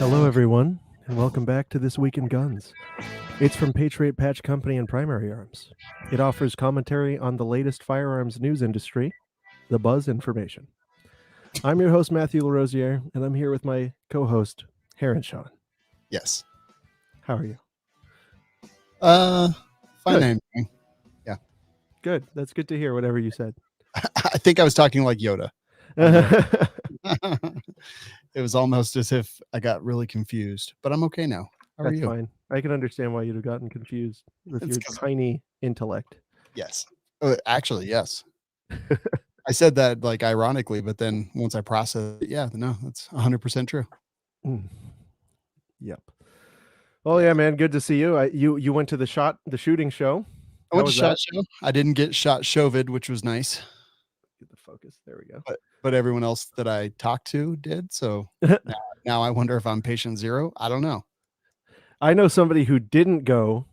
Hello, everyone, and welcome back to This Week in Guns. It's from Patriot Patch Company and Primary Arms. It offers commentary on the latest firearms news industry, the buzz information. I'm your host, Matthew LaRosiere, and I'm here with my co-host, Heron Sean. Yes. How are you? Fine. Good. Anyway. Yeah. Good. That's good to hear, whatever you said. I think I was talking like Yoda. It was almost as if I got really confused, but I'm okay now. How are That's you? fine. I can understand why you'd have gotten confused with It's your 'cause- tiny intellect. Yes. Actually, yes. I said that like ironically, but then once I processed it, yeah, no, that's 100% true. Yep. Well, yeah, man, good to see you. You went to the shooting show. I went to SHOT Show. I didn't get SHOT Shovid, which was nice. Get the focus. There we go. But everyone else that I talked to did. So now I wonder if I'm patient zero. I don't know. I know somebody who didn't go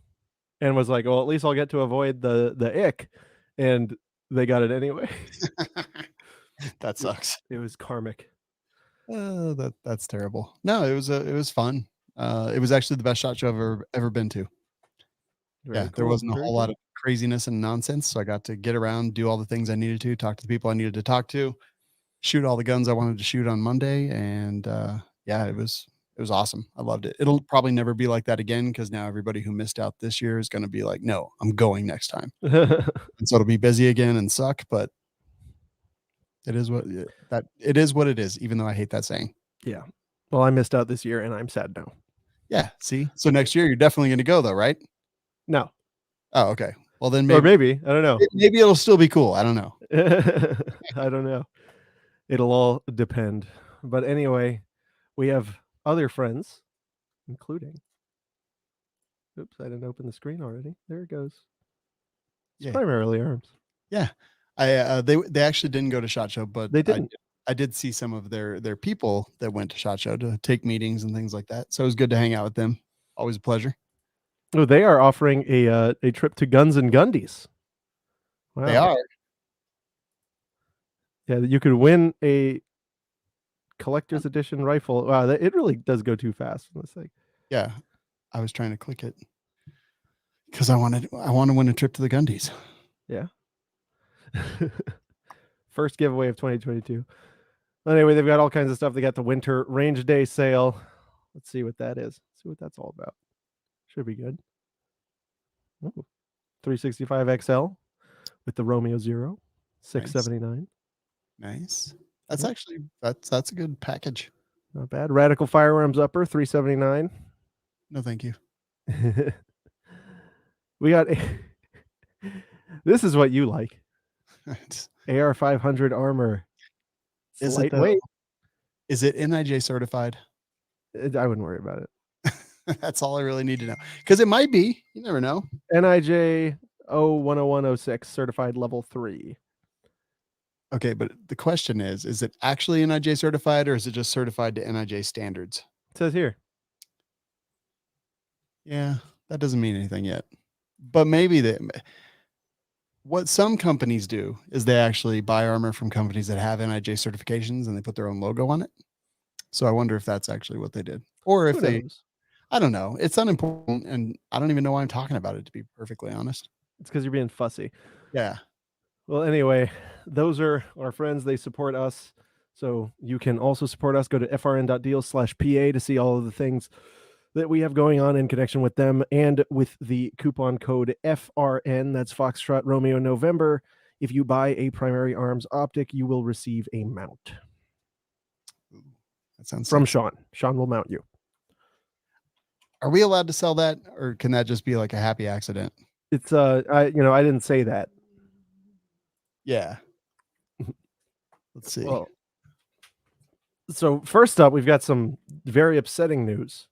and was like, well, at least I'll get to avoid the ick. And they got it anyway. That sucks. It was karmic. That's terrible. No, it was fun. It was actually the best SHOT Show I've ever been to. Very There cool. wasn't a whole lot of craziness and nonsense, so I got to get around, do all the things I needed to, talk to the people I needed to talk to, shoot all the guns I wanted to shoot on Monday, and yeah, it was awesome. I loved it. It'll probably never be like that again because now everybody who missed out this year is going to be like, no, I'm going next time, and so it'll be busy again and suck. But it is what it is. Even though I hate that saying. Yeah. Well, I missed out this year, and I'm sad now. Yeah. See, so next year you're definitely going to go though, right? No. Oh, okay. Well, then maybe I don't know. Maybe it'll still be cool. I don't know. I don't know. It'll all depend. But anyway, we have other friends, including. Oops, I didn't open the screen already. There it goes. It's Primarily Arms. Yeah. They actually didn't go to SHOT Show, but they didn't. I did see some of their people that went to SHOT Show to take meetings and things like that. So it was good to hang out with them. Always a pleasure. Oh, they are offering a trip to Guns and Gundies. Wow. They are. Yeah, you could win a collector's edition rifle. Wow, it really does go too fast. Let's say. Yeah, I was trying to click it because I want to win a trip to the Gundies. Yeah. First giveaway of 2022. Anyway, they've got all kinds of stuff. They got the winter range day sale. Let's see what that is. See what that's all about. Should be good. Ooh, 365 XL with the Romeo Zero, $679. Nice. That's actually that's a good package. Not bad. Radical Firearms Upper, $379. No, thank you. We got this is what you like. AR 500 armor. It's lightweight. Is it NIJ certified? I wouldn't worry about it. That's all I really need to know. Because it might be. You never know. NIJ 010106 certified level 3. Okay, but the question is it actually NIJ certified or is it just certified to NIJ standards? It says here. Yeah, that doesn't mean anything yet. But maybe what some companies do is they actually buy armor from companies that have NIJ certifications and they put their own logo on it. So I wonder if that's actually what they did. Or if I don't know. It's unimportant and I don't even know why I'm talking about it, to be perfectly honest. It's because you're being fussy. Yeah. Well, anyway, those are our friends. They support us. So you can also support us. Go to frn.deal/PA to see all of the things that we have going on in connection with them and with the coupon code FRN. That's Foxtrot Romeo November. If you buy a Primary Arms optic, you will receive a mount. That sounds from Sean. Sean will mount you. Are we allowed to sell that, or can that just be like a happy accident? It's I didn't say that. Yeah. Let's see. Well, so first up, we've got some very upsetting news.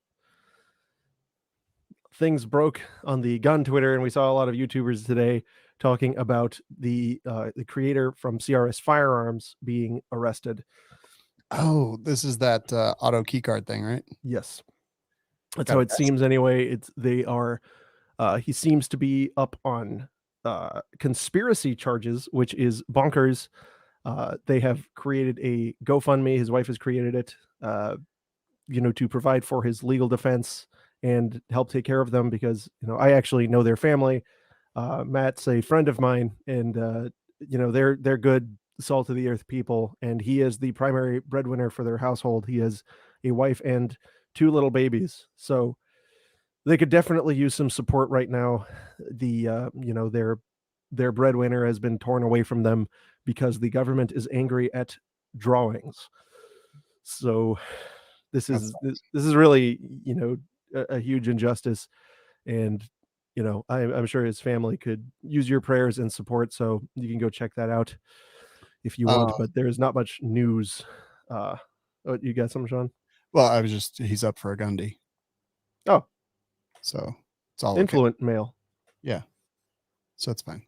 Things broke on the gun Twitter, and we saw a lot of YouTubers today talking about the creator from CRS Firearms being arrested. Oh, this is that auto keycard thing, right? Yes. That's how it seems anyway. They are he seems to be up on conspiracy charges, which is bonkers. They have created a GoFundMe. His wife has created it. to provide for his legal defense and help take care of them, because I actually know their family. Matt's a friend of mine, and they're good, salt of the earth people, and he is the primary breadwinner for their household. He has a wife and 2 little babies, so they could definitely use some support right now. Their breadwinner has been torn away from them because the government is angry at drawings. So this That is sucks. this is really a huge injustice, and I'm sure his family could use your prayers and support. So you can go check that out if you want. Uh, But there is not much news. Oh, you got something, Sean? well, he's up for a Gundy, Oh, so it's all okay. influent male. Yeah, so it's fine.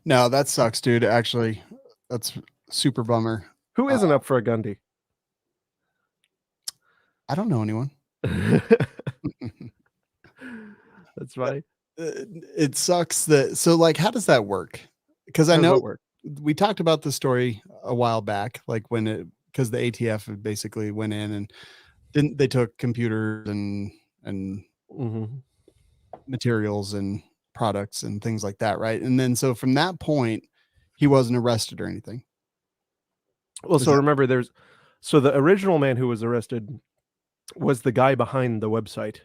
No, that sucks, dude. Actually, that's super bummer. Who isn't up for a Gundy? I don't know anyone. That's funny. It sucks that. So, like, how does that work? Because I How does know that work? we talked about the story a while back, like because the ATF basically went in and they took computers and Mm-hmm. materials and products and things like that, right? And then so from that point, he wasn't arrested or anything. Well, Is so that remember, the original man who was arrested was the guy behind the website.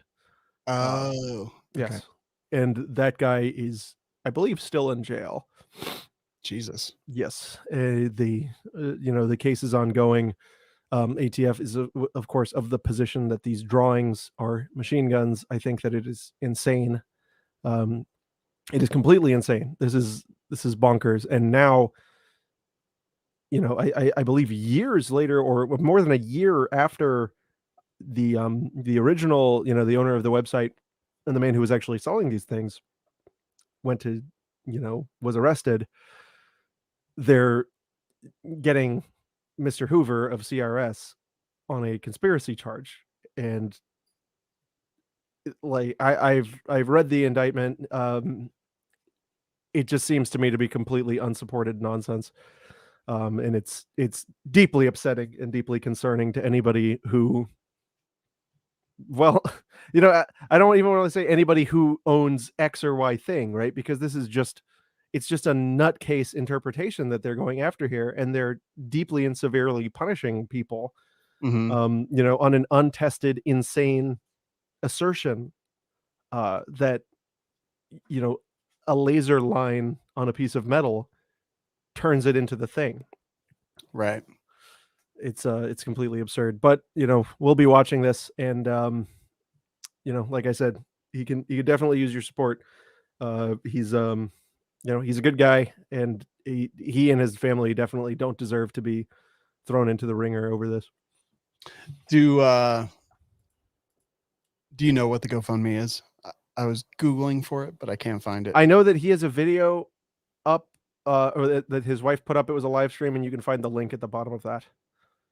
oh, okay. Yes, and that guy is, I believe, still in jail. Jesus. Yes, the case is ongoing. ATF is, of course, of the position that these drawings are machine guns. I think that it is insane. Um, it is completely insane. This is bonkers. And now, I believe years later, or more than a year after the original, the owner of the website and the man who was actually selling these things went to, was arrested. They're getting Mr. Hoover of CRS on a conspiracy charge, and like I've read the indictment. It just seems to me to be completely unsupported nonsense, and it's deeply upsetting and deeply concerning to anybody who, well, I don't even want to say anybody who owns X or Y thing, right? Because it's just a nutcase interpretation that they're going after here, and they're deeply and severely punishing people, Mm-hmm. on an untested, insane assertion that a laser line on a piece of metal turns it into the thing. Right. It's completely absurd. But we'll be watching this, and like I said, he can definitely use your support. He's he's a good guy, and he and his family definitely don't deserve to be thrown into the ringer over this. Do you know what the GoFundMe is? I was Googling for it, but I can't find it. I know that he has a video up, or that his wife put up. It was a live stream, and you can find the link at the bottom of that.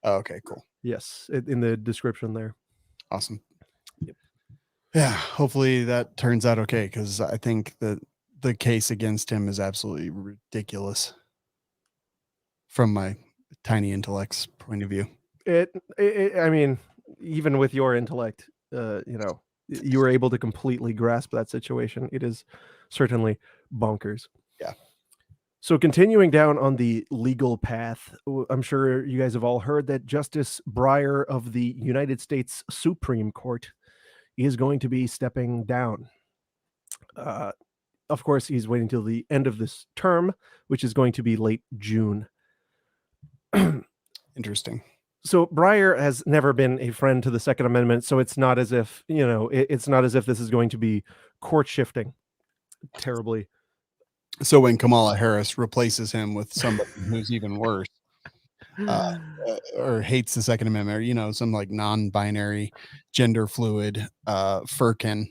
Oh, okay, cool. Yes, in the description there. Awesome. Yep. Yeah, hopefully that turns out okay, because I think that the case against him is absolutely ridiculous from my tiny intellect's point of view. I mean, even with your intellect, you were able to completely grasp that situation. It is certainly bonkers. Yeah. So continuing down on the legal path, I'm sure you guys have all heard that Justice Breyer of the United States Supreme Court is going to be stepping down. Of course, he's waiting till the end of this term, which is going to be late June. Interesting. So Breyer has never been a friend to the Second Amendment, so it's not as if, it's not as if this is going to be court shifting terribly. So when Kamala Harris replaces him with somebody who's even worse, or hates the Second Amendment, or some like non-binary, gender fluid, Firkin,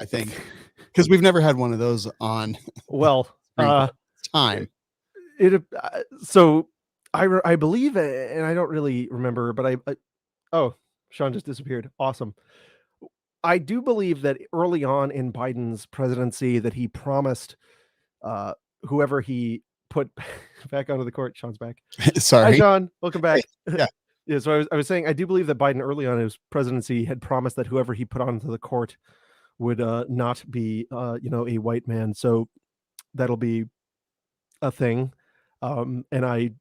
I think, because we've never had one of those on. Well, time. So I believe, and I don't really remember, but oh, Sean just disappeared. Awesome. I do believe that early on in Biden's presidency that he promised whoever he put back onto the court. Sean's back. Sorry. Hi, Sean. Welcome back. Yeah. Yeah, so I was saying I do believe that Biden early on in his presidency had promised that whoever he put onto the court would not be a white man. So that'll be a thing. And I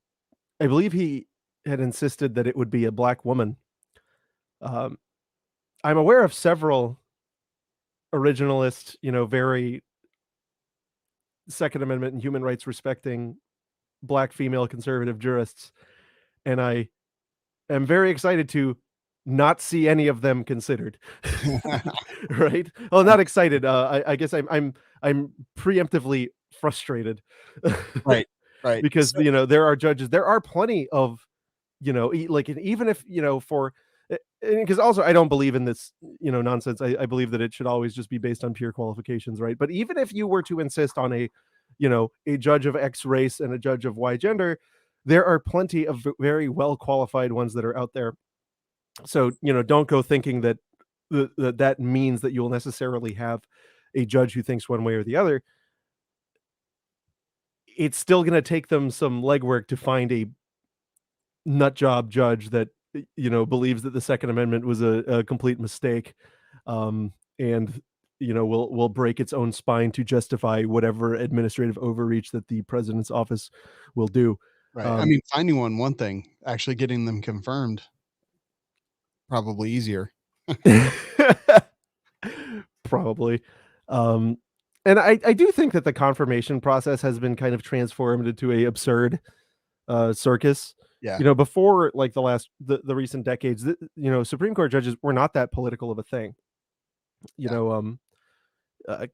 believe he had insisted that it would be a black woman. Um, I'm aware of several originalist, very Second Amendment and human rights respecting black female conservative jurists, and I am very excited to not see any of them considered. Right? Well, not excited. I guess I'm preemptively frustrated Right, right. because So there are judges. There are plenty of like, and even if for because also I don't believe in this nonsense. I believe that it should always just be based on pure qualifications, right? But even if you were to insist on a judge of X race and a judge of Y gender, there are plenty of very well qualified ones that are out there. So don't go thinking that that means that you'll necessarily have a judge who thinks one way or the other. It's still going to take them some legwork to find a nut job judge that believes that the Second Amendment was a complete mistake, and will break its own spine to justify whatever administrative overreach that the president's office will do. right. I Um, mean, finding one thing, actually getting them confirmed, probably easier. Probably. Um, and I do think that the confirmation process has been kind of transformed into a absurd circus. Yeah, Before like the recent decades, Supreme Court judges were not that political of a thing. You yeah, know,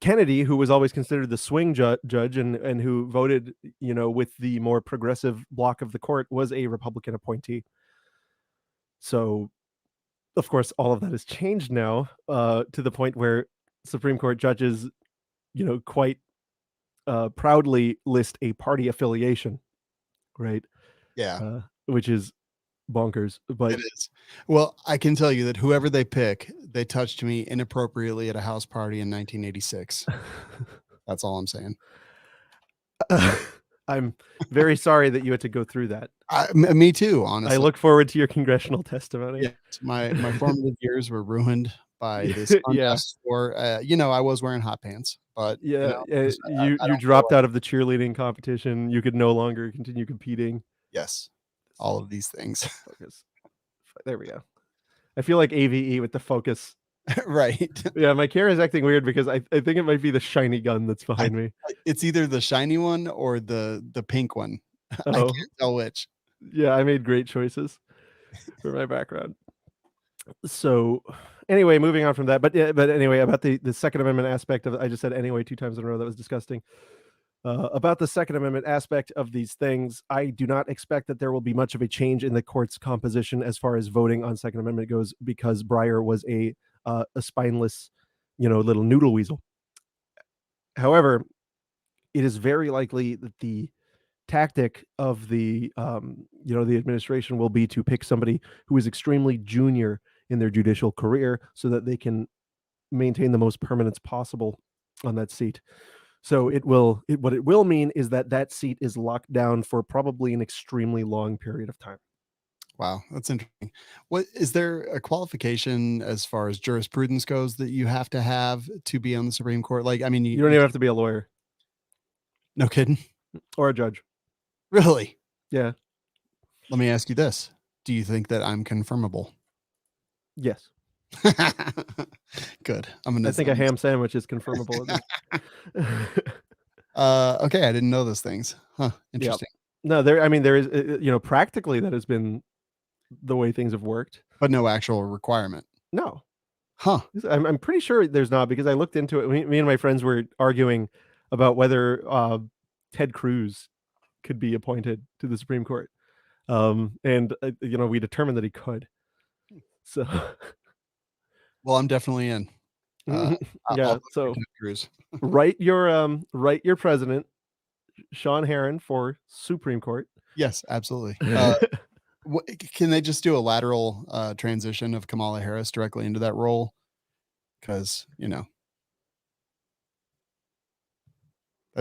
Kennedy, who was always considered the swing judge and who voted, with the more progressive block of the court, was a Republican appointee. So, of course, all of that has changed now to the point where Supreme Court judges, quite proudly list a party affiliation, right? yeah. Which is bonkers. But It is. Well, I can tell you that whoever they pick, they touched me inappropriately at a house party in 1986. That's all I'm saying. I'm very sorry that you had to go through that. Me too, I honestly. look forward to your congressional testimony. Yes, my formative years were ruined by this Yeah. unjust war. I was wearing hot pants, but Yeah, I you don't care dropped what. out of the cheerleading competition. You could no longer continue competing. Yes, all of these things. Focus. There we go. I feel like AVE with the focus. Right. Yeah, my camera is acting weird because I think it might be the shiny gun that's I, behind me. it's either the shiny one or the pink one. I Oh, can't tell which. yeah, I made great choices for my background. So, anyway, moving on from that, but yeah, but anyway, about the Second Amendment aspect of I just said anyway 2 times in a row, that was disgusting. About the Second Amendment aspect of these things, I do not expect that there will be much of a change in the court's composition as far as voting on Second Amendment goes, because Breyer was a spineless, little noodle weasel. However, it is very likely that the tactic of the administration will be to pick somebody who is extremely junior in their judicial career so that they can maintain the most permanence possible on that seat. So what it will mean is that that seat is locked down for probably an extremely long period of time. Wow, that's interesting. What is there a qualification as far as jurisprudence goes that you have to be on the Supreme Court? Like, I mean, You don't even have to be a lawyer no kidding. or a judge. Really? Yeah. Let me ask you this. Do you think that I'm confirmable? Yes. Good. I'm gonna I think a ham sandwich is confirmable at this. okay, I didn't know those things. Huh, Yeah. interesting. No, there I mean there is practically that has been the way things have worked. But no actual requirement. No. Huh. I'm pretty sure there's not, because I looked into it. Me and my friends were arguing about whether Ted Cruz could be appointed to the Supreme Court. And we determined that he could. So Well, I'm definitely in. I'll yeah, vote for so Ted Cruz. write your president, Sean Heron, for Supreme Court. Yes, absolutely. Can they just do a lateral transition of Kamala Harris directly into that role? Because that'd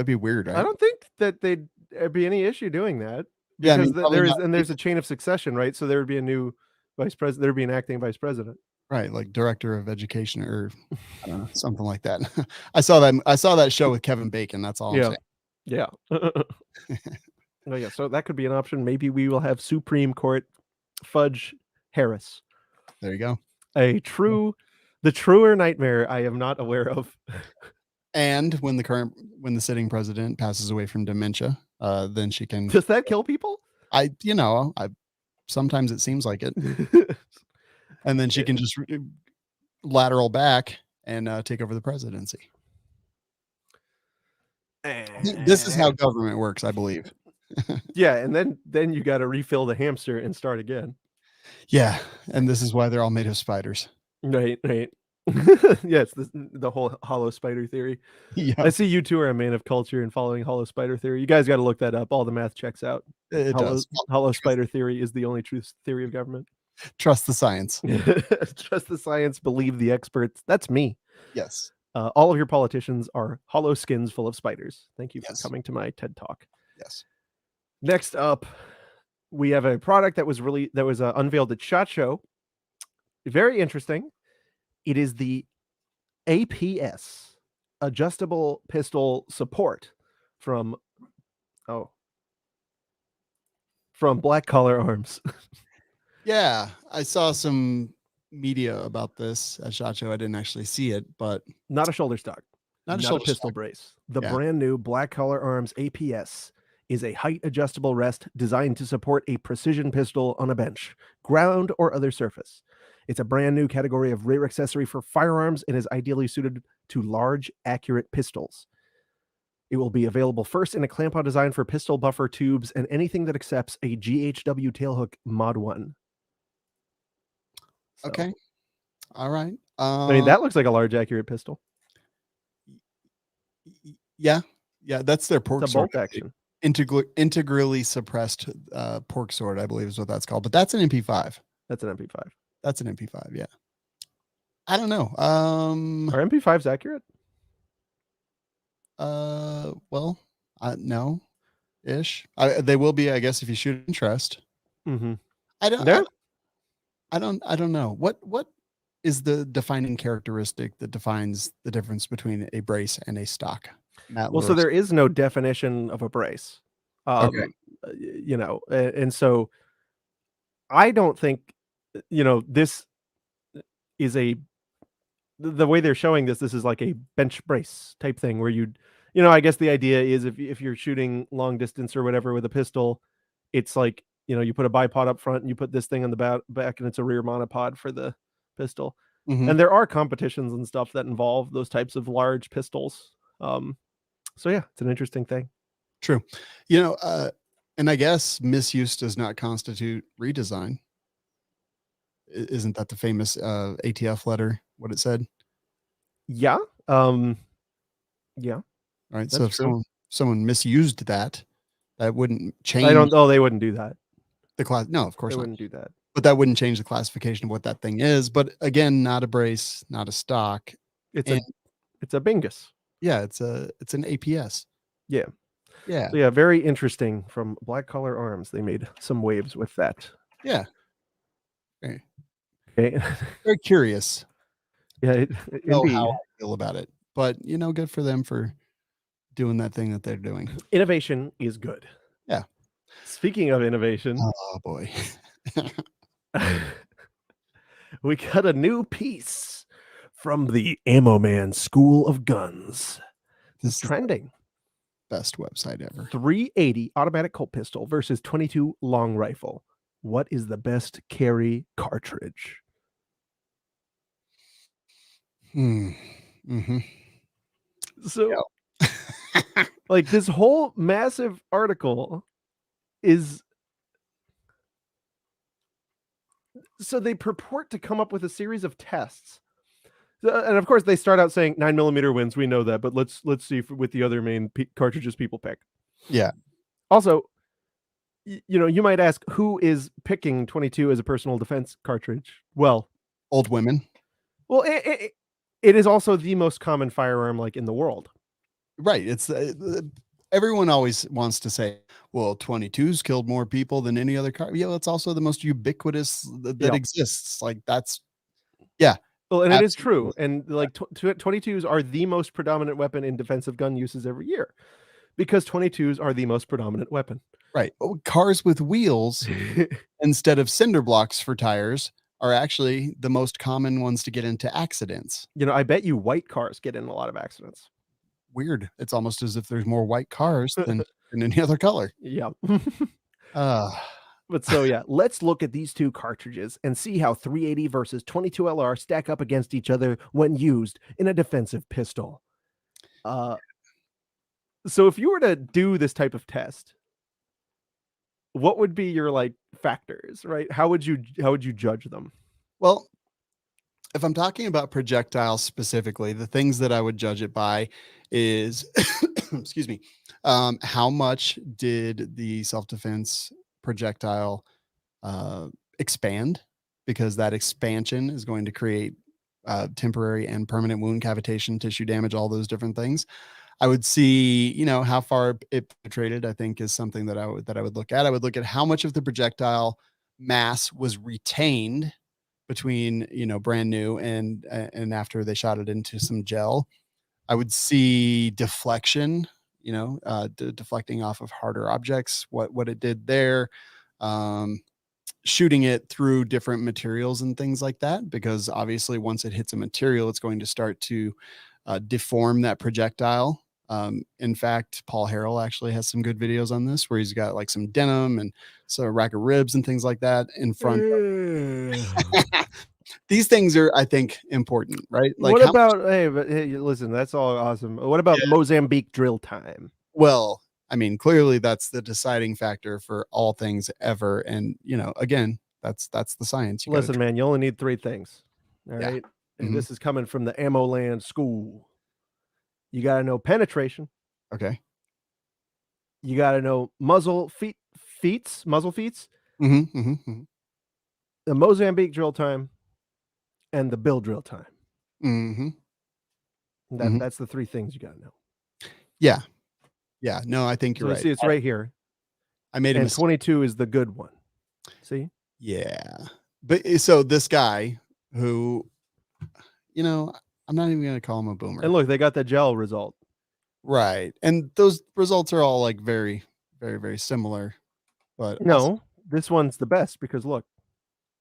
be weird, I right? don't think that there'd be any issue doing that. Yeah, I because mean, probably not there's a chain of succession, right? So there would be a new vice president. There would be an acting vice president. right, like director of education or I don't know, something like that. I saw that show with Kevin Bacon. That's all I'm Yeah, saying. yeah. Oh yeah, so that could be an option. Maybe we will have Supreme Court Fudge Harris, There you go. the truer nightmare I am not aware of. And when the sitting president passes away from dementia, then she can. Does that kill people? I sometimes it seems like it, and then she can just lateral back and take over the presidency. This is how government works, I believe. Yeah, and then you got to refill the hamster and start again. Yeah, and this is why they're all made of spiders. Right. Yes, the whole hollow spider theory. Yeah, I see you two are a man of culture and following hollow spider theory. You guys got to look that up. All the math checks out. it does. Hollow spider theory is the only true theory of government. Trust the science. Trust the science, believe the experts. That's me. Yes. All of your politicians are hollow skins full of spiders. Thank you for Yes. coming to my TED Talk. Yes. Next up, we have a product that was unveiled at SHOT Show. Very interesting. It is the APS, adjustable pistol support from Black Collar Arms. Yeah, I saw some media about this at SHOT Show. I didn't actually see it, but Not a shoulder stock. not a Not shoulder a pistol stock. brace. The Yeah. brand new Black Collar Arms APS is a height adjustable rest designed to support a precision pistol on a bench, ground, or other surface. It's a brand new category of rear accessory for firearms and is ideally suited to large, accurate pistols. It will be available first in a clamp-on design for pistol buffer tubes and anything that accepts a GHW tailhook Mod 1. So, Okay. All right. I mean, that looks like a large, accurate pistol. Yeah. That's their pork It's a sword. bolt action. Integrally suppressed pork sword, I believe is what that's called. But that's an MP5. That's an MP5. That's an MP5. Yeah. I don't know. Are MP5s accurate? Well, no, ish. They will be, I guess, if you shoot in trust. Mm-hmm. I don't. There? I don't know what is the defining characteristic that defines the difference between a brace and a stock. Matt Well, so Lewis. there is no definition of a brace. Okay. You know, and so I don't think, this is the way they're showing this is like a bench brace type thing where I guess the idea is if you're shooting long distance or whatever with a pistol, it's like, you put a bipod up front and you put this thing on the back and it's a rear monopod for the pistol. Mhm. And there are competitions and stuff that involve those types of large pistols. So yeah, it's an interesting thing. True. And I guess misuse does not constitute redesign. Isn't that the famous ATF letter? What it said? Yeah. Yeah. Right. That's So if true. someone misused that wouldn't change they wouldn't do that. the class. No, of course They not. wouldn't do that. But that wouldn't change the classification of what that thing is. But again, not a brace, not a stock. It's a Bingus. Yeah, it's an APS. Yeah. Yeah. So yeah, very interesting from Black Collar Arms. They made some waves with that. Yeah. Okay. Very curious. Yeah, Know indeed. how I feel about it. But good for them for doing that thing that they're doing. Innovation is good. Yeah. Speaking of innovation, Oh boy. we got a new piece from the Ammo Man School of Guns. This is Trending. Best website ever. 380 automatic Colt pistol versus 22 long rifle. What is the best carry cartridge? Mm-hmm. So, like, this whole massive article is. So they purport to come up with a series of tests. And of course, they start out saying 9mm wins. We know that, but let's see with the other main cartridges people pick. Yeah. Also, you might ask, who is picking 22 as a personal defense cartridge? Well, old women. Well, it is also the most common firearm in the world. Right. It's everyone always wants to say, well, 22s killed more people than any other car. Yeah, it's also the most ubiquitous that Yeah. exists. Like that's, yeah, Well, and it is true. absolutely. And like 22s are the most predominant weapon in defensive gun uses every year because 22s are the most predominant weapon. Right. Oh, cars with wheels instead of cinder blocks for tires are actually the most common ones to get into accidents. I bet you white cars get in a lot of accidents. Weird. It's almost as if there's more white cars than any other color. Yeah. Uh, But so yeah, let's look at these two cartridges and see how 380 versus 22 LR stack up against each other when used in a defensive pistol. Uh, so if you were to do this type of test, what would be your like factors, right? How would you judge them? well, if I'm talking about projectiles specifically, the things that I would judge it by is, excuse me, how much did the self defense projectile expand? Because that expansion is going to create temporary and permanent wound cavitation, tissue damage, all those different things. I would see, how far it penetrated. I think is something that I would look at. I would look at how much of the projectile mass was retained between brand new and after they shot it into some gel. I would see deflection, deflecting off of harder objects, what it did there. Um, Shooting it through different materials and things like that, because obviously once it hits a material, it's going to start to deform that projectile. In fact, Paul Harrell actually has some good videos on this where he's got like some denim and so a rack of ribs and things like that in front of these things are, I think, important, right? Like What how much, about hey, listen, that's all awesome. What about yeah, Mozambique drill time? well, I mean, clearly that's the deciding factor for all things ever. And, again, that's the science. You got to, Listen, man, you only need three things. All yeah. right. And Mhm. this is coming from the ammo land school. You got to know penetration. Okay. You got to know muzzle feats, Hmm, hmm, hmm, the Mozambique drill time, and the Bill drill time. hmm, hmm. That's the three things you got to know. Yeah. Yeah. No, I think So you're you right. see, it's right here, I made a and mistake. 22 is the good one. See, Yeah. But so this guy who, you know, I'm not even going to call him a and boomer. look, they got the gel result. Right. And those results are all like very, very, very similar, but also, No, this one's the best because look,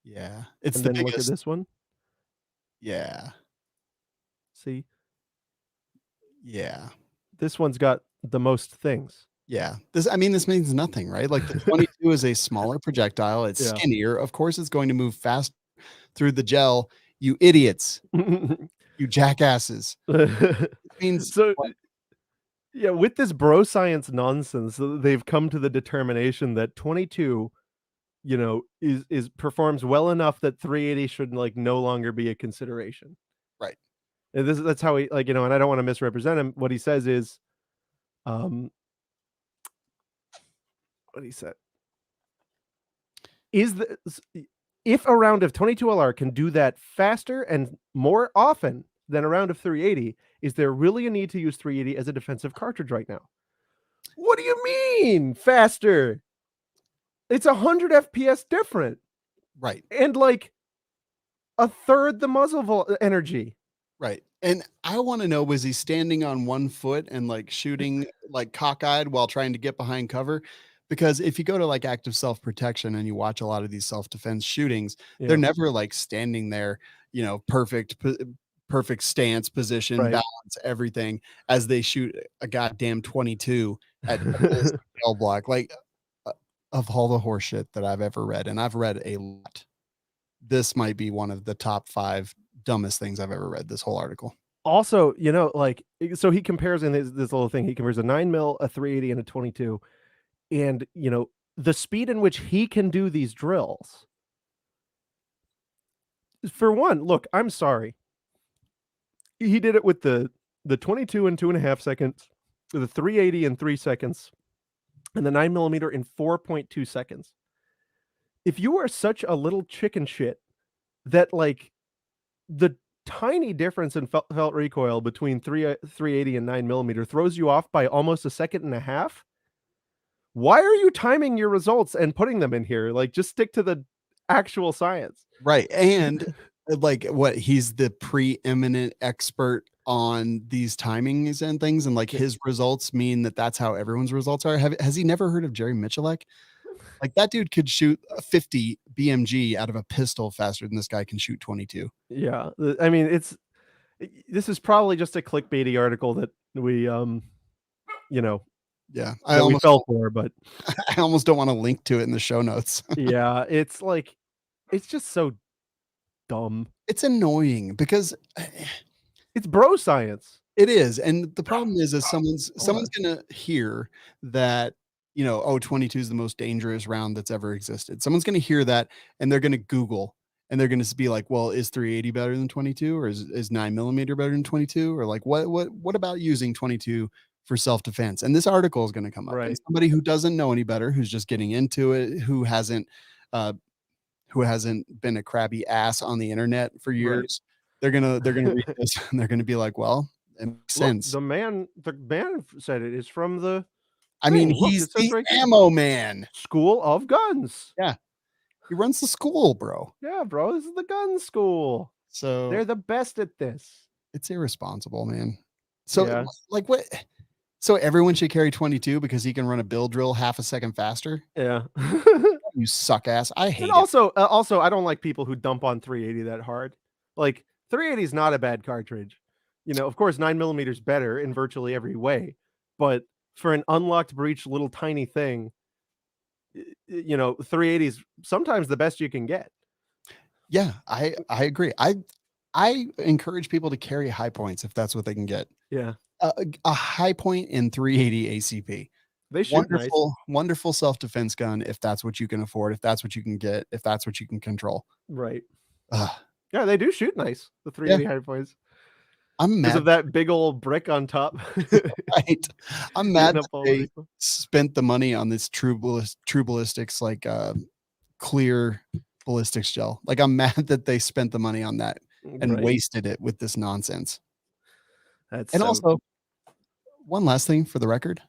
yeah, it's and the then look at biggest. this one. Yeah. See, Yeah. this one's got the most things. Yeah. I mean, this means nothing, right? Like the 22 is a smaller projectile. It's Yeah. skinnier. Of course, it's going to move fast through the gel. You idiots, you jackasses. It means So what? yeah, with this bro science nonsense, they've come to the determination that 22, is performs well enough that 380 should like no longer be a consideration. Right. And that's how he like, and I don't want to misrepresent him. What he says is, um, what he said is the if a round of 22 LR can do that faster and more often than a round of 380, is there really a need to use 380 as a defensive cartridge right now? What do you mean faster? It's 100 FPS different Right. and like a third the muzzle energy. Right. And I want to know, was he standing on one foot and like shooting like cockeyed while trying to get behind cover? Because if you go to like active self protection and you watch a lot of these self defense shootings, they're Yeah, never like standing there, perfect stance, position, right. balance, everything as they shoot a goddamn 22 at a ballistic gel block. Like uh, of all the horseshit that I've ever read, and I've read a lot, this might be one of the top 5 dumbest things I've ever read, this whole article. Also, like so he compares in this little thing, he compares a 9 mil, a 380, and a 22. And the speed in which he can do these drills. For one, look, I'm sorry. He did it with the 22 in 2.5 seconds, the 380 in 3 seconds, and the 9 millimeter in 4.2 seconds. If you are such a little chicken shit that like the tiny difference in felt recoil between 380 and 9mm throws you off by almost a second and a half. Why are you timing your results and putting them in here? Like, just stick to the actual science. Right. And like what he's the preeminent expert on these timings and things. And like his results mean that that's how everyone's results are. Has he never heard of Jerry Michalek? Like that dude could shoot a 50 BMG out of a pistol faster than this guy can shoot 22. Yeah. I mean, this is probably just a clickbaity article that we, you know, Yeah. that we fell for, but I almost don't want to link to it in the show notes. yeah, it's like, it's just so dumb. It's annoying because It's bro science. it is. And the problem is Hold someone's on. gonna hear that, you know, oh, 22 is the most dangerous round that's ever existed. Someone's gonna hear that and they're gonna Google and they're gonna be like, well, is 380 better than 22? Or is 9mm better than 22? Or like what about using 22 for self-defense? And this article is gonna come up. And Right. somebody who doesn't know any better, who's just getting into it, uh who hasn't been a crabby ass on the internet for Right. years, they're gonna read this and they're gonna be like, well, it makes Look, sense. the man said it is from the I mean, thing. Look, he's it says the right there. ammo man. School of Guns. Yeah, he runs the school, bro. Yeah, bro, this is the gun school. So They're the best at this. it's irresponsible, man. So Yeah. like what? So everyone should carry 22 because he can run a bill drill half a second faster? Yeah. You suck ass. I hate And it. also, I don't like people who dump on 380 that hard. Like, 380 is not a bad cartridge. You know, of course, 9mm is better in virtually every way, but for an unlocked breech little tiny thing, you know, 380 is sometimes the best you can get. Yeah, I agree. I encourage people to carry high points if that's what they can get. Yeah. A high point in 380 ACP. They shoot nice. Wonderful self-defense gun if that's what you can afford, if that's what you can get, if that's what you can control. Right. Ugh, Yeah, they do shoot nice, the yeah, 380 high points. I'm Because mad. of that big old brick on top. Right. I'm Eating mad up that all the they recoil. spent the money on this true ballistics like clear ballistics gel. Like I'm mad that they spent the money on that and Right. wasted it with this nonsense. That's And so also, one last thing for the record,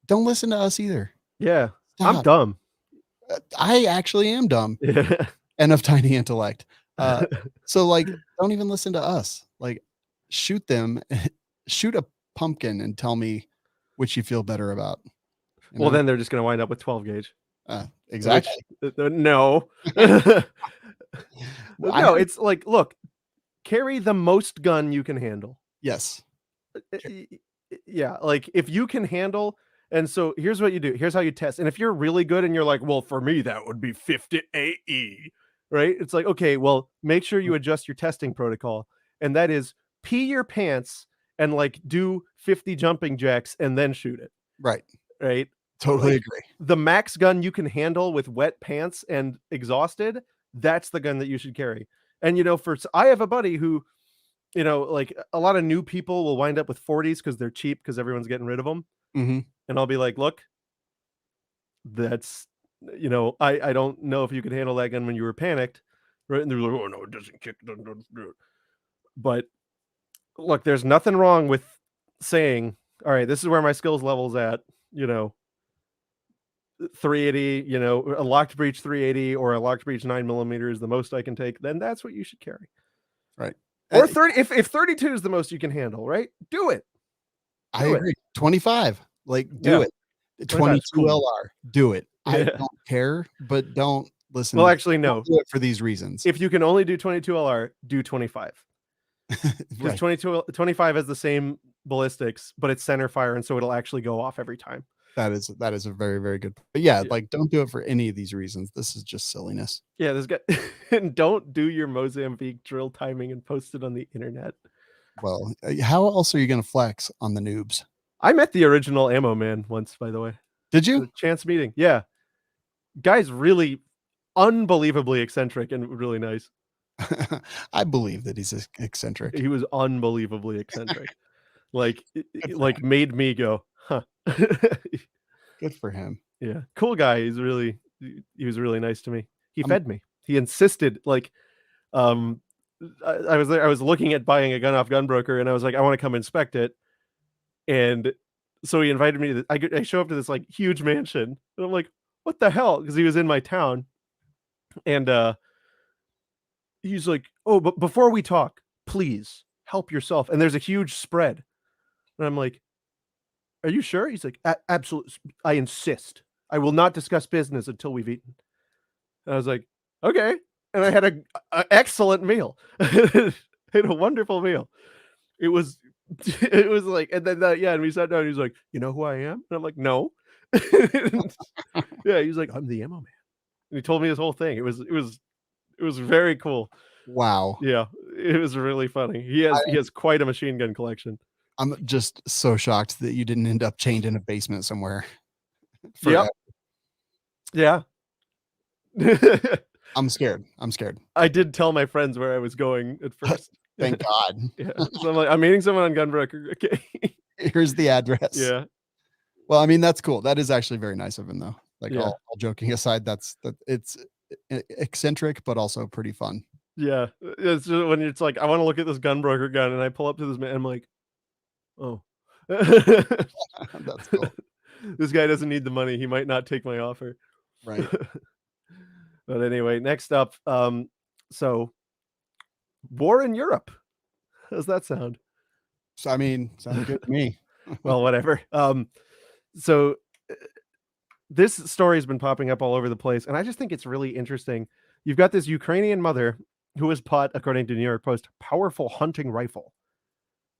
don't listen to us either. yeah. I'm Stop. dumb. I actually am dumb Yeah. and of tiny intellect. So like, don't even listen to us. Like, shoot them, shoot a pumpkin, and tell me which you feel better about. You Well, know? then they're just gonna wind up with 12 gauge. Exactly. No. Well, I No, heard, it's like, look, carry the most gun you can handle. yes. Yeah, like, if you can handle and so here's what you do, here's how you test, and if you're really good and you're like, "Well, for me, that would be 50 AE," right? It's like, okay, well, make sure you adjust your testing protocol, and that is pee your pants and, like, do 50 jumping jacks and then shoot it, Right. right? Totally Like, agree. the max gun you can handle with wet pants and exhausted, that's the gun that you should carry. And, you know, I have a buddy who, you know, like, a lot of new people will wind up with 40s because they're cheap because everyone's getting rid of them. Mhm. And I'll be like, look, that's, you know, I don't know if you could handle that gun when you were panicked, right? And they're like, oh no, it doesn't kick. Doesn't do it." But look, there's nothing wrong with saying, all right, this is where my skills level's at, you know, 380, you know, a locked breech 380 or a locked breech 9mm is the most I can take, then that's what you should carry. Right. Or 30, if 32 is the most you can handle, right? Do it. I Do it. agree. 25. Like, Yeah. do it. 25 is 22 cool. LR. Do it. I Yeah. don't care, but don't listen. Well, actually, no. Don't do it for these reasons. If you can only do 22 LR, do 25. Because Right. 25 has the same ballistics, but it's center fire, and so it'll actually go off every time. That is a very, very good. But yeah, Yeah. like don't do it for any of these reasons. This is just silliness. Yeah, this guy and don't do your Mozambique drill timing and post it on the internet. Well, how else are you going to flex on the noobs? I met the original ammo man once, by the way. Did you? A chance meeting. Yeah. Guy's really unbelievably eccentric and really nice. I believe that he's eccentric. He was unbelievably eccentric. Like him. made me go, huh. Good for him. Yeah. Cool guy. He was really nice to me. He fed me. He insisted, like, I was there. I was looking at buying a gun off Gunbroker, and I was like, I want to come inspect it. And so he invited me to. I show up to this like huge mansion, and I'm like, what the hell? Because he was in my town, and he's like, oh, but before we talk, please help yourself. And there's a huge spread, and I'm like, are you sure? He's like, absolutely. I insist. I will not discuss business until we've eaten. And I was like, okay. And I had a excellent meal. I had a wonderful meal. It was it was like, and then yeah, and we sat down. He's like, you know who I am? And I'm like, no. Yeah, he's like, I'm the ammo man. And he told me his whole thing. It was very cool. Wow. Yeah, it was really funny. He has quite a machine gun collection. I'm just so shocked that you didn't end up chained in a basement somewhere. Yeah. Yeah. I'm scared. I'm scared. I did tell my friends where I was going at first. Thank God. Yeah. So I'm like, I'm meeting someone on Gunbroker. Okay. Here's the address. Yeah. Well, I mean, that's cool. That is actually very nice of him, though. Like, Yeah. all joking aside, it's eccentric, but also pretty fun. Yeah. It's just when it's like, I want to look at this Gunbroker gun, and I pull up to this man. I'm like, oh, That's cool. This guy doesn't need the money. He might not take my offer. Right. But anyway, next up, so war in Europe. How's that sound? So, I mean, sounds good to me. Well, whatever. So this story has been popping up all over the place, and I just think it's really interesting. You've got this Ukrainian mother who has bought, according to New York Post, powerful hunting rifle,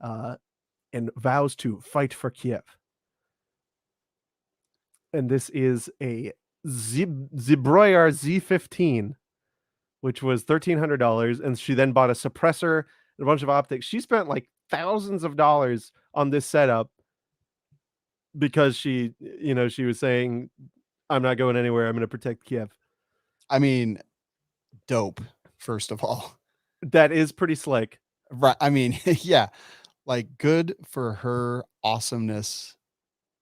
and vows to fight for Kiev. And this is a Zbroyar Z15, which was $1,300, and she then bought a suppressor and a bunch of optics. She spent like thousands of dollars on this setup because she was saying, I'm not going anywhere. I'm going to protect Kiev. I mean, dope, first of all. That is pretty slick. Right. I mean, yeah, like, good for her awesomeness.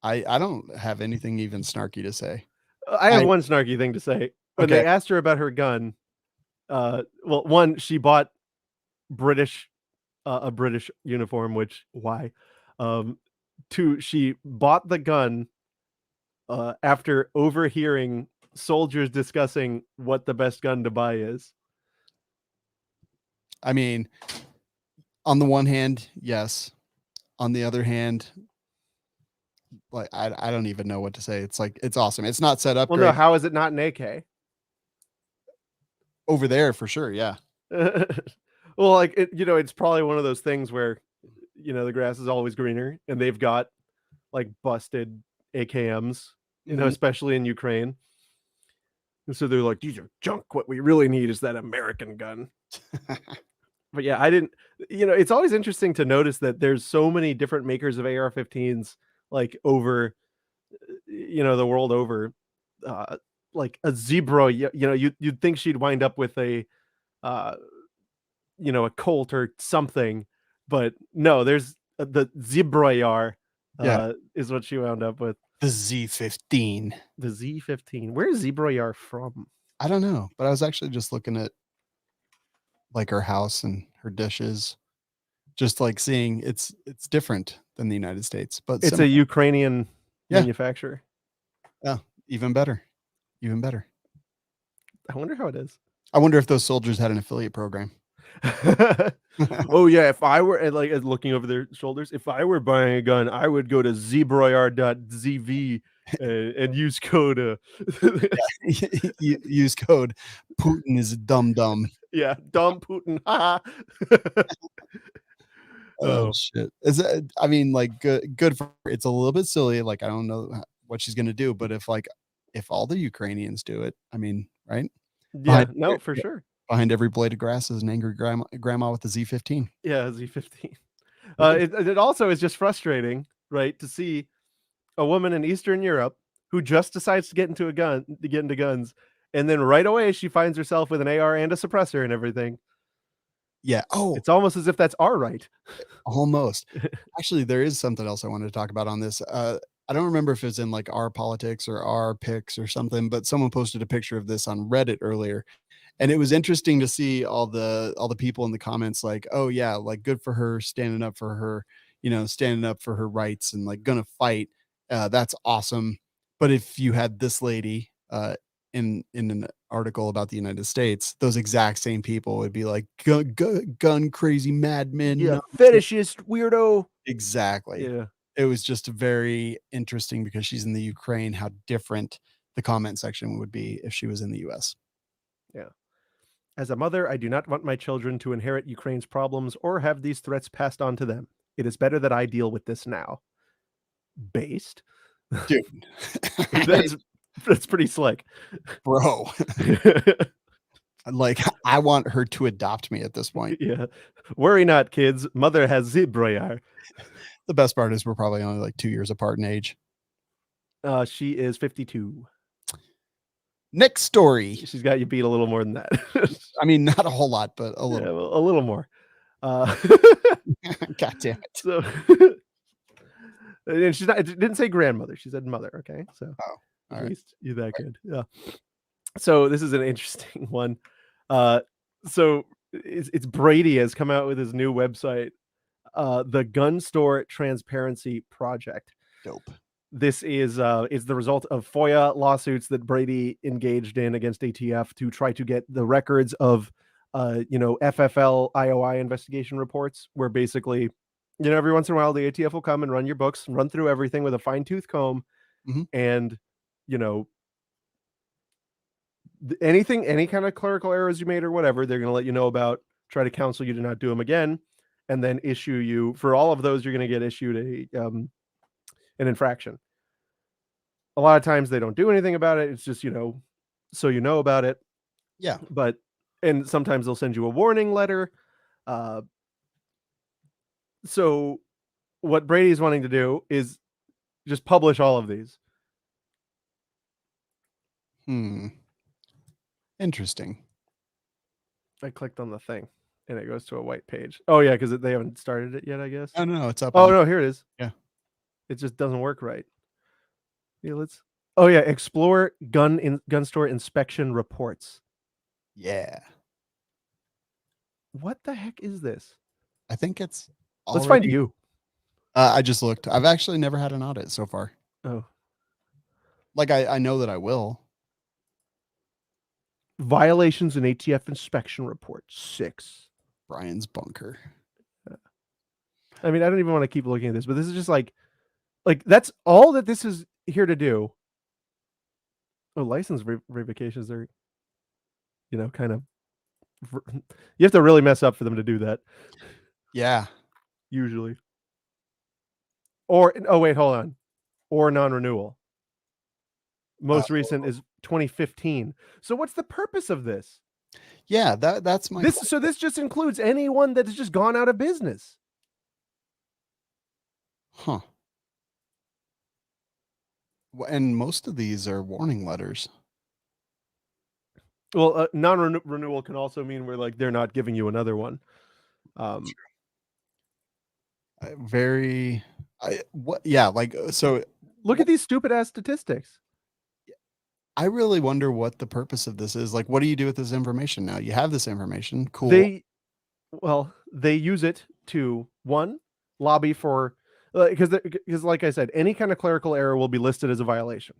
I don't have anything even snarky to say. I have one snarky thing to say. When they asked her about her gun, well, one, she bought a British uniform, which why? Two, she bought the gun after overhearing soldiers discussing what the best gun to buy is. I mean, on the one hand, yes. On the other hand, like, I don't even know what to say. It's like, it's awesome. It's not set up Well, great. no, how is it not an AK? Over there for sure, yeah. Well, like, it's probably one of those things where, the grass is always greener, and they've got like busted AKMs, especially in Ukraine. And so they're like, these are junk. What we really need is that American gun. But yeah, I didn't, it's always interesting to notice that there's so many different makers of AR-15s, like, over, the world over. Like a Zebra, you'd think she'd wind up with a Colt or something, but no, there's the Zebra is what she wound up with. The Z15. The Z15. Where is Zebra from? I don't know, but I was actually just looking at like her house and her dishes, just like seeing it's different than the United States, but it's a Ukrainian manufacturer. Yeah, even better. Even better. I wonder how it is. I wonder if those soldiers had an affiliate program. Oh yeah, if I were looking over their shoulders, if I were buying a gun, I would go to zbroyar.zv and use code use code Putin is dumb. Yeah, dumb Putin. Oh shit. Is it, I mean, like, good for her. It's a little bit silly, like, I don't know what she's gonna do, but if all the Ukrainians do it, I mean, right? Yeah, no, for sure. Behind every blade of grass is an angry grandma with a Z15. Yeah, Z15. It also is just frustrating, right, to see a woman in Eastern Europe who just decides to get into guns, and then right away she finds herself with an AR and a suppressor and everything. Yeah. Oh, it's almost as if that's our right. Almost. Actually, there is something else I wanted to talk about on this. I don't remember if it's in like our politics or our picks or something, but someone posted a picture of this on Reddit earlier. And it was interesting to see all the people in the comments like, oh yeah, like good for her, standing up for her, standing up for her rights and like gonna fight. That's awesome. But if you had this lady in an article about the United States, those exact same people would be like gun crazy madmen. Yeah, Nonsense. fetishist weirdo. Exactly. Yeah, It was just very interesting because she's in the Ukraine, how different the comment section would be if she was in the US. yeah. As a mother, I do not want my children to inherit Ukraine's problems or have these threats passed on to them. It is better that I deal with this now. Based. Dude. That's that's pretty slick. Bro, like I want her to adopt me at this point. Yeah. Worry not, kids. Mother has Zibroyar. The best part is we're probably only like 2 years apart in age. She is 52. Next story. She's got you beat a little more than that. I mean, not a whole lot, but a Yeah, little. well, a little more. God damn it. So and she's not, it didn't say grandmother. She said mother. Okay. So Oh, at all right. least you're that good. Yeah. So this is an interesting one. So it's Brady has come out with his new website, the Gun Store Transparency Project. Dope. This is the result of FOIA lawsuits that Brady engaged in against ATF to try to get the records of FFL IOI investigation reports, where basically, every once in a while the ATF will come and run your books, run through everything with a fine-tooth comb, and any kind of clerical errors you made or whatever, they're going to let you know about, try to counsel you to not do them again, and then issue you, for all of those, you're going to get issued an infraction. A lot of times they don't do anything about it. It's just, so you know about it. Yeah. And sometimes they'll send you a warning letter. So what Brady's wanting to do is just publish all of these. Interesting. I clicked on the thing and it goes to a white page. Oh yeah, because they haven't started it yet, I guess. Oh no, it's up. Oh no, here it is. Yeah. It just doesn't work right. Yeah, explore gun store inspection reports. Yeah. What the heck is this? I think it's Let's find you. I just looked. I've actually never had an audit so far. Oh. Like I know that I will. Violations in ATF inspection report 6. Brian's bunker. I mean, I don't even want to keep looking at this, but this is just like that's all that this is here to do. Oh, license revocations are, kind of. You have to really mess up for them to do that. Yeah. Usually. Or wait, hold on. Or non-renewal. Most recent is 2015. So what's the purpose of this? Yeah, that's my this. So this just includes anyone that has just gone out of business. Huh. And most of these are warning letters. Well, non-renewal can also mean where they're not giving you another one. So look at these stupid ass statistics. I really wonder what the purpose of this is. Like, what do you do with this information now? You have this information. Cool. They use it to, one, lobby for, because like I said, any kind of clerical error will be listed as a violation.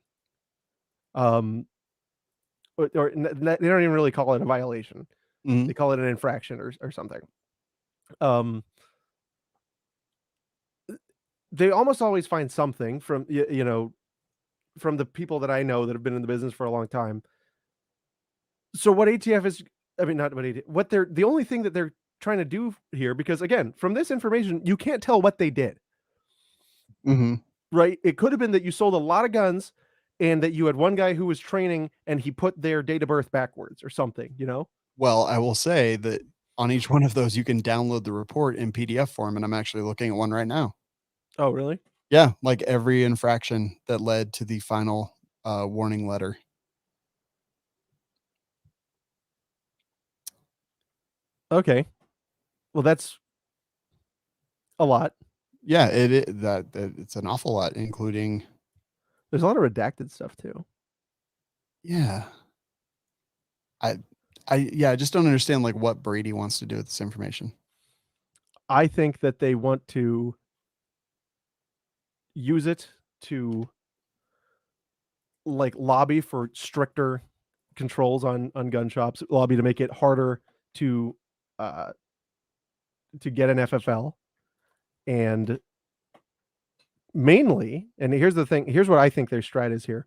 Or they don't even really call it a violation. They call it an infraction or something. They almost always find something from from the people that I know that have been in the business for a long time. So what ATF is, I mean, not what ATF, what the only thing that they're trying to do here, because again, from this information, you can't tell what they did. Right? It could have been that you sold a lot of guns and that you had one guy who was training and he put their date of birth backwards or something, Well, I will say that on each one of those, you can download the report in PDF form, and I'm actually looking at one right now. Oh, really? Yeah, like every infraction that led to the final warning letter. Okay. Well, that's a lot. Yeah, it's an awful lot, including. There's a lot of redacted stuff too. Yeah. I just don't understand like what Brady wants to do with this information. I think that they want to use it to like lobby for stricter controls on gun shops, lobby to make it harder to uh get an FFL, and mainly, and here's the thing, here's what I think their strat is here.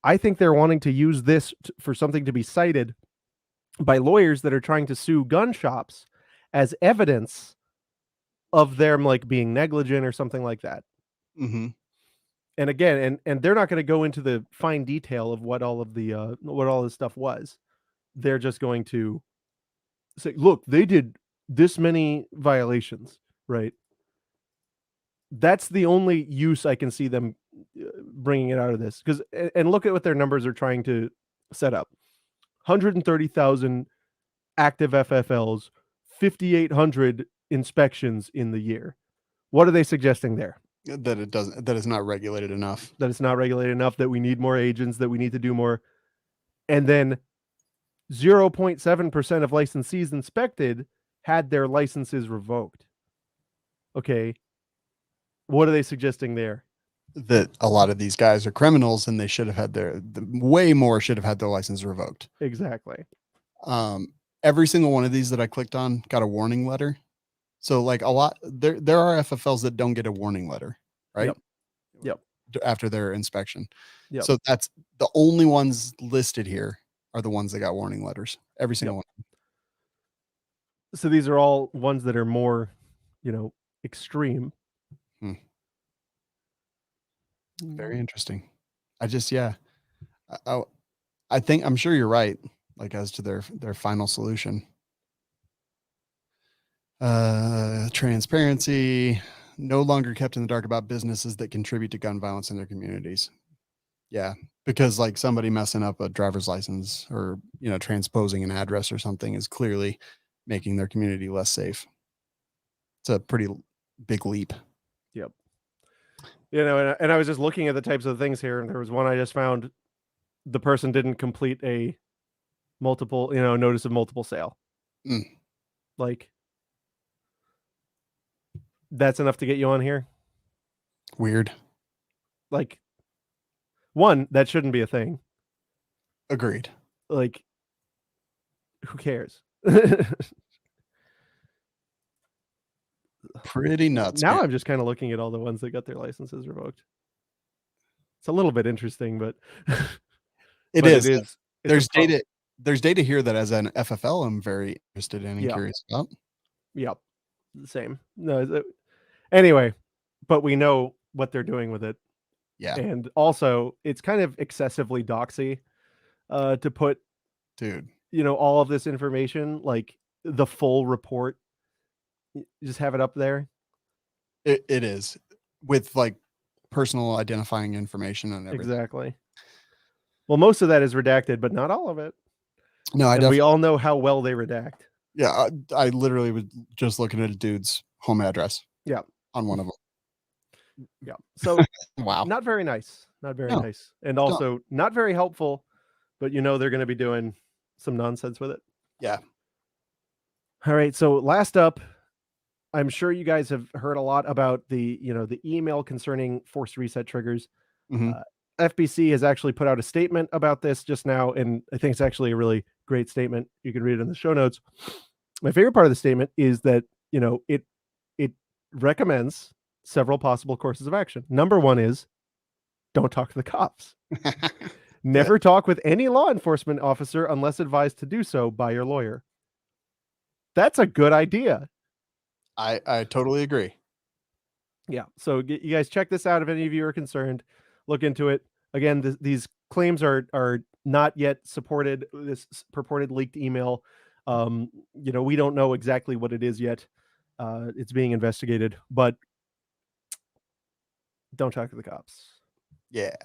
I think they're wanting to use this for something to be cited by lawyers that are trying to sue gun shops as evidence of them like being negligent or something like that. Mm-hmm. And again, and they're not going to go into the fine detail of what all of the what all this stuff was. They're just going to say, look, they did this many violations, right? That's the only use I can see them bringing it out of this. Because and look at what their numbers are trying to set up: 130,000 active FFLs, 5,800 inspections in the year. What are they suggesting there? That it doesn't, that it's not regulated enough. That it's not regulated enough, that we need more agents, that we need to do more. And then 0.7% of licensees inspected had their licenses revoked. Okay. What are they suggesting there? That a lot of these guys are criminals and they should have had way more should have had their license revoked. Exactly. Every single one of these that I clicked on got a warning letter. So like a lot, there are FFLs that don't get a warning letter, right? Yep. After their inspection. Yep. So that's the only ones listed here are the ones that got warning letters. Every single one. So these are all ones that are more, extreme. Very interesting. I just, yeah, I think, I'm sure you're right. Like as to their final solution. Transparency, no longer kept in the dark about businesses that contribute to gun violence in their communities. Yeah, because like somebody messing up a driver's license or, transposing an address or something is clearly making their community less safe. It's a pretty big leap. Yep. And I was just looking at the types of things here, and there was one I just found. The person didn't complete a multiple, notice of multiple sale. Like, that's enough to get you on here? Weird. Like, one, that shouldn't be a thing. Agreed. Like, who cares? Pretty nuts. Now man. I'm just kind of looking at all the ones that got their licenses revoked. It's a little bit interesting, but it but is. It's there's data. There's data here that as an FFL, I'm very interested in and curious about. Yep. Same. No. Anyway, but we know what they're doing with it. Yeah. And also, it's kind of excessively doxy to put, all of this information, like the full report, just have it up there. It is, with like personal identifying information and everything. Exactly. Well, most of that is redacted, but not all of it. No, we all know how well they redact. Yeah, I literally was just looking at a dude's home address. Yeah. On one of them. Yeah. So wow. Not very nice. Not very nice. And also not very helpful, but they're going to be doing some nonsense with it. Yeah. All right. So last up, I'm sure you guys have heard a lot about the email concerning forced reset triggers. FBC has actually put out a statement about this just now, and I think it's actually a really great statement. You can read it in the show notes. My favorite part of the statement is that, it recommends several possible courses of action. Number one is don't talk to the cops. Never talk with any law enforcement officer unless advised to do so by your lawyer. That's a good idea. I totally agree. Yeah. So you guys check this out. If any of you are concerned, look into it. Again, these claims are not yet supported. This purported leaked email. We don't know exactly what it is yet. It's being investigated, but don't talk to the cops. Yeah.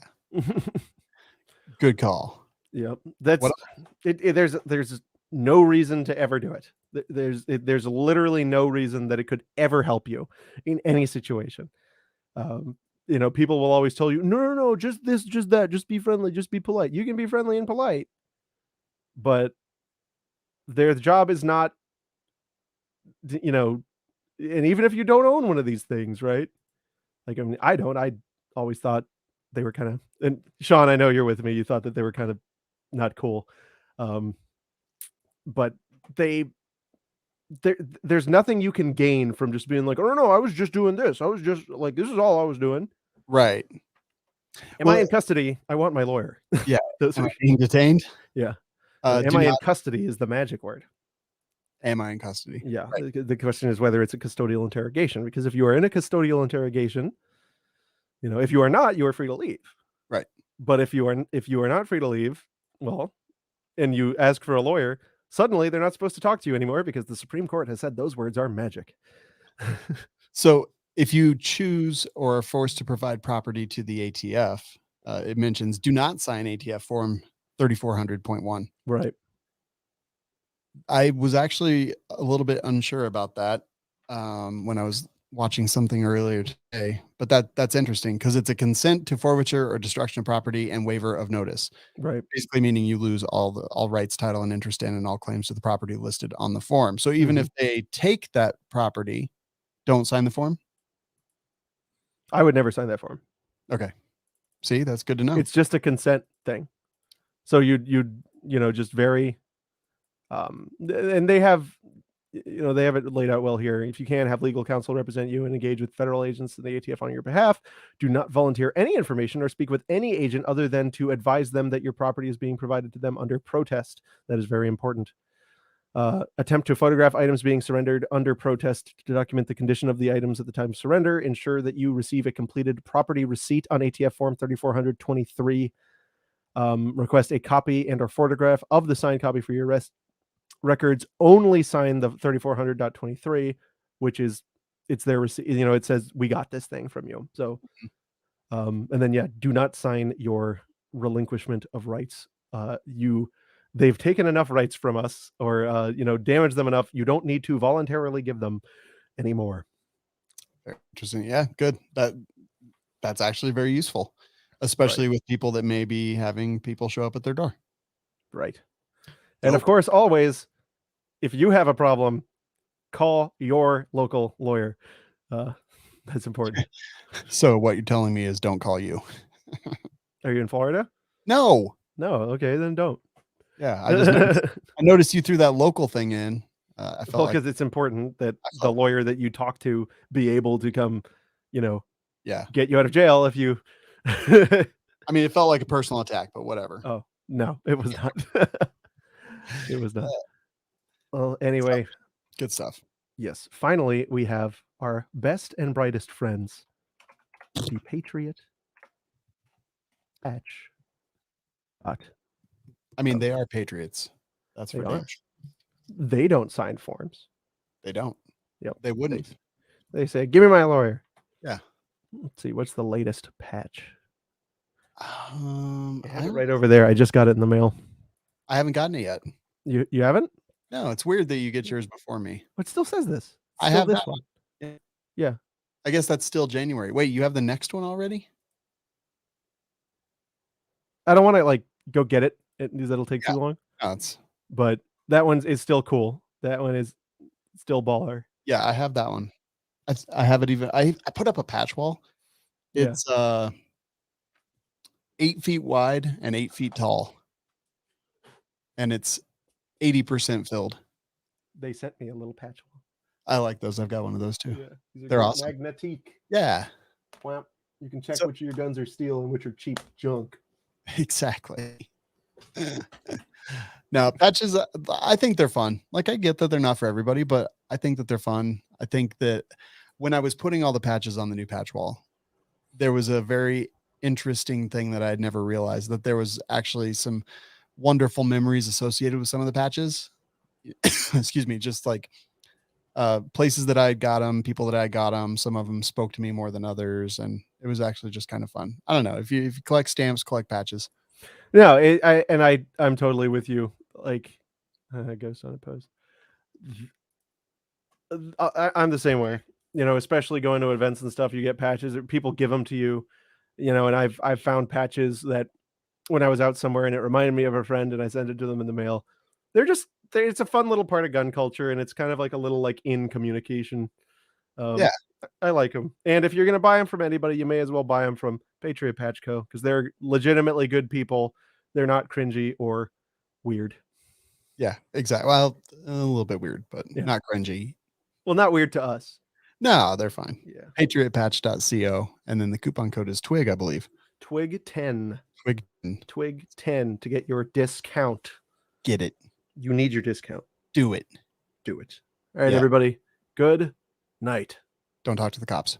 Good call. Yep. That's there's no reason to ever do it. There's literally no reason that it could ever help you in any situation. People will always tell you, no, just this, just that, just be friendly, just be polite. You can be friendly and polite, but their job is not, you know, and even if you don't own one of these things, right? Like, I mean, I don't. I always thought they were kind of, and Sean, I know you're with me. You thought that they were kind of not cool. Um, but they there's nothing you can gain from just being like, "Oh, no, I was just doing this. I was just like, this is all I was doing." Right. Am I Well, in custody? I want my lawyer. yeah. Those Am are I being detained? yeah. Am Do I in not. custody is the magic word. Am I in custody? Yeah. Right. The question is whether it's a custodial interrogation, because if you are in a custodial interrogation, if you are not, you are free to leave. Right. But if you are not free to leave, well, and you ask for a lawyer, suddenly they're not supposed to talk to you anymore because the Supreme Court has said those words are magic. So if you choose or are forced to provide property to the ATF, it mentions do not sign ATF form 3400.1. Right. I was actually a little bit unsure about that when I was watching something earlier today, but that's interesting because it's a consent to forfeiture or destruction of property and waiver of notice. Right. Basically meaning you lose all rights, title, and interest in and all claims to the property listed on the form. So even if they take that property, don't sign the form. I would never sign that form. Okay. See, that's good to know. It's just a consent thing. So you'd just very and they have they have it laid out well here. If you can have legal counsel represent you and engage with federal agents in the ATF on your behalf, do not volunteer any information or speak with any agent other than to advise them that your property is being provided to them under protest. That is very important. Attempt to photograph items being surrendered under protest to document the condition of the items at the time of surrender. Ensure that you receive a completed property receipt on ATF form 3423. Request a copy and or photograph of the signed copy for your records. Only sign the 3400.23, which is it's their receipt. It says we got this thing from you. So, and then do not sign your relinquishment of rights. They've taken enough rights from us, or damaged them enough. You don't need to voluntarily give them anymore. Very interesting. Yeah, good. That's actually very useful, especially with people that may be having people show up at their door. Right. And of course, always, if you have a problem, call your local lawyer. That's important. So what you're telling me is don't call you. Are you in Florida? No. No. Okay, then don't. Yeah, I noticed you threw that local thing in. I felt because it's important that the lawyer that you talk to be able to come, get you out of jail if you. I mean, it felt like a personal attack, but whatever. Oh no, it was not. It was not. Well, anyway, good stuff. Yes, finally we have our best and brightest friends, the Patriot Patch. I mean, they are patriots. That's for damn sure. They don't sign forms. They don't. Yep. They wouldn't. They say, "Give me my lawyer." Yeah. Let's see. What's the latest patch? I have it right over there. I just got it in the mail. I haven't gotten it yet. You haven't? No, it's weird that you get yours before me. It still says this. I have this that one. Yeah. I guess that's still January. Wait, you have the next one already? I don't want to go get it because it'll take too long. No, but that one is still cool. That one is still baller. Yeah, I have that one. I have it even. I put up a patch wall. It's 8 feet wide and 8 feet tall, and it's 80% filled. They sent me a little patch wall. I like those. I've got one of those too. Yeah, they're awesome. Magnetique. Yeah. Well, you can check which of your guns are steel and which are cheap junk. Exactly. Now, patches, I think they're fun. Like, I get that they're not for everybody, but I think that they're fun. I think that when I was putting all the patches on the new patch wall, there was a very interesting thing that I had never realized, that there was actually some wonderful memories associated with some of the patches. Excuse me, just like places that I got them, people that I got them. Some of them spoke to me more than others, and it was actually just kind of fun. I don't know, if you collect stamps, collect patches. No, I'm totally with you. Like, Ghost Unopposed. I'm the same way. Especially going to events and stuff, you get patches. People give them to you. And I've found patches that when I was out somewhere and it reminded me of a friend, and I sent it to them in the mail. They're just it's a fun little part of gun culture, and it's kind of like a little like in communication. Yeah. I like them. And if you're gonna buy them from anybody, you may as well buy them from Patriot Patch Co. because they're legitimately good people. They're not cringy or weird. Yeah, exactly. Well, a little bit weird, but Yeah. not cringy. Well, not weird to us. No, they're fine. Yeah. Patriotpatch.co, and then the coupon code is Twig, I believe. Twig 10. Twig, Twig 10 to get your discount. get it, You need your discount. do it. Do it. All right, Yeah. everybody. Good night. Don't talk to the cops.